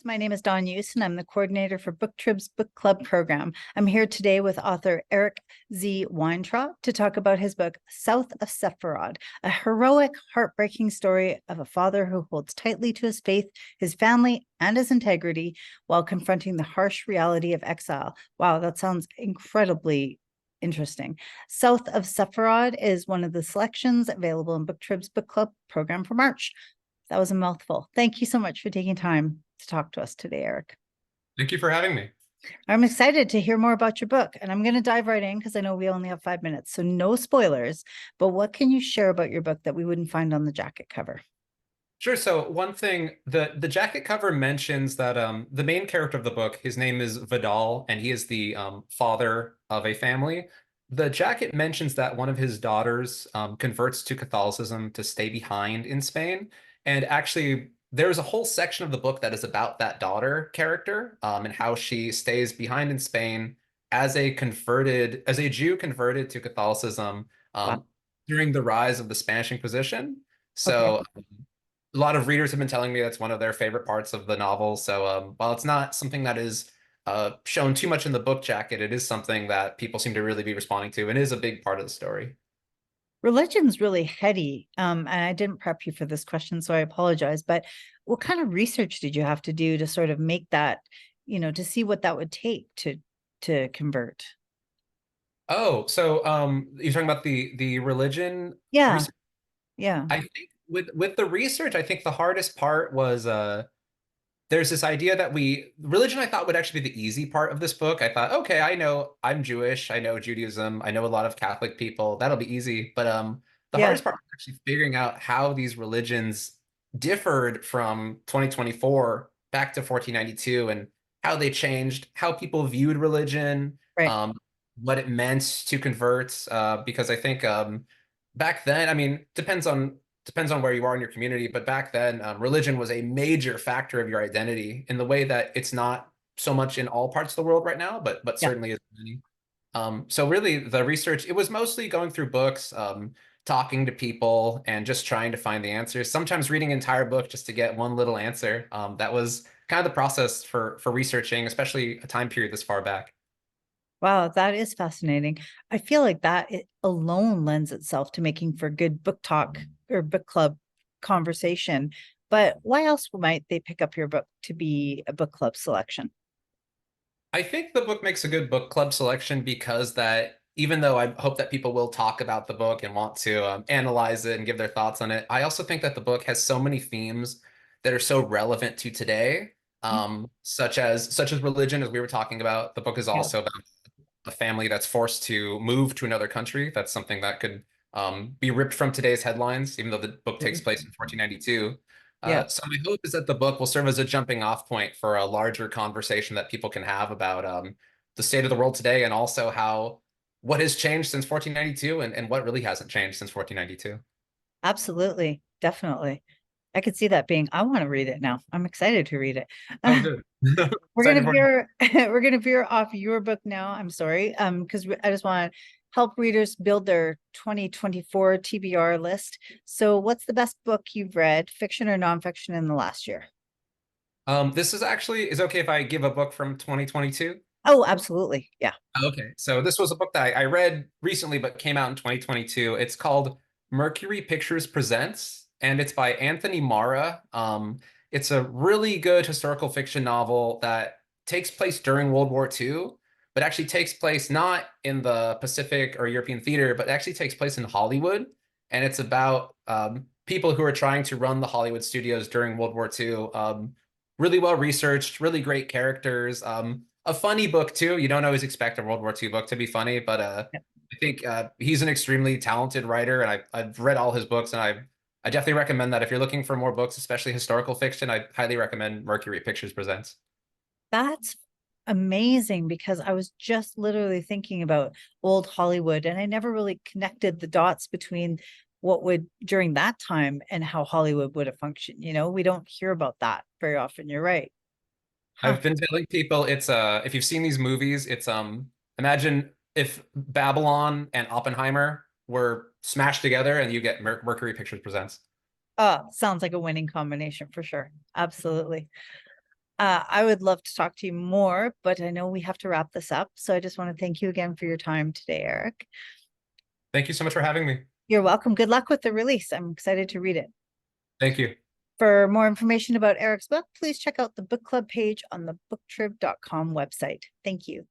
My name is Dawn Hughes, and I'm the coordinator for Booktrib's book club program. I'm here today with author Eric Z. Weintraub to talk about his book, South of SEPHARAD, a heroic, heartbreaking story of a father who holds tightly to his faith, his family, and his integrity while confronting the harsh reality of exile. Wow, that sounds incredibly interesting. South of SEPHARAD is one of the selections available in Booktrib's book club program for March. That was a mouthful. Thank you so much for taking time to talk to us today, Eric. Thank you for having me. I'm excited to hear more about your book, and I'm going to dive right in because I know we only have 5 minutes, so no spoilers. But what can you share about your book that we wouldn't find on the jacket cover? Sure. So one thing, the jacket cover mentions that the main character of the book, his name is Vidal, and he is the father of a family. The jacket mentions that one of his daughters converts to Catholicism to stay behind in Spain. And actually, there's a whole section of the book that is about that daughter character and how she stays behind in Spain as a Jew converted to Catholicism Wow. during the rise of the Spanish Inquisition. Okay. So a lot of readers have been telling me that's one of their favorite parts of the novel. So while it's not something that is shown too much in the book jacket, it is something that people seem to really be responding to and is a big part of the story. Religion's really heady. And I didn't prep you for this question, so I apologize. But what kind of research did you have to do to sort of make that, to see what that would take to convert? Oh, so you're talking about the religion Yeah, research? yeah, I think with the research, I think the hardest part was there's this idea that religion I thought would actually be the easy part of this book. I thought, okay, I know I'm Jewish, I know Judaism, I know a lot of Catholic people. That'll be easy. But the yeah. hardest part was actually figuring out how these religions differed from 2024 back to 1492 and how they changed, how people viewed religion, Right. um, what it meant to convert. Because I think back then, I mean, depends on where you are in your community, but back then, religion was a major factor of your identity in the way that it's not so much in all parts of the world right now, but Yeah. certainly is in many. So really, the research it was mostly going through books, talking to people, and just trying to find the answers. Sometimes reading an entire book just to get one little answer. That was kind of the process for researching, especially a time period this far back. Wow, that is fascinating. I feel like that it alone lends itself to making for good book talk or book club conversation. But why else might they pick up your book to be a book club selection? I think the book makes a good book club selection because that even though I hope that people will talk about the book and want to analyze it and give their thoughts on it, I also think that the book has so many themes that are so relevant to today, such as religion, as we were talking about. The book is Yeah. also about a family that's forced to move to another country. That's something that could be ripped from today's headlines, even though the book takes place in 1492. Yeah. So my hope is that the book will serve as a jumping off point for a larger conversation that people can have about the state of the world today and also how what has changed since 1492 and what really hasn't changed since 1492. Absolutely. Definitely. I could see that being, I want to read it now. I'm excited to read it. Oh, good. We're Excited gonna for you. veer we're gonna veer off your book now. I'm sorry. Because I just want to help readers build their 2024 TBR list. So what's the best book you've read, fiction or nonfiction, in the last year? This is okay if I give a book from 2022? Oh, absolutely. Yeah. Okay, so this was a book that I read recently, but came out in 2022. It's called Mercury Pictures Presents, and it's by Anthony Mara. It's a really good historical fiction novel that takes place during World War II, but actually takes place not in the Pacific or European theater, but actually takes place in Hollywood. And it's about people who are trying to run the Hollywood studios during World War II. Really well researched, really great characters. A funny book too. You don't always expect a World War II book to be funny, but I think he's an extremely talented writer, and I've read all his books, and I definitely recommend that if you're looking for more books, especially historical fiction. I highly recommend Mercury Pictures Presents. That's amazing because I was just literally thinking about old Hollywood and I never really connected the dots between what would during that time and how Hollywood would have functioned. We don't hear about that very often. You're right. Huh. I've been telling people it's if you've seen these movies, it's imagine if Babylon and Oppenheimer were smashed together and you get Mercury Pictures Presents. Oh, sounds like a winning combination for sure. Absolutely. I would love to talk to you more, but I know we have to wrap this up. So I just want to thank you again for your time today, Eric. Thank you so much for having me. You're welcome. Good luck with the release. I'm excited to read it. Thank you. For more information about Eric's book, please check out the book club page on the booktrib.com website. Thank you.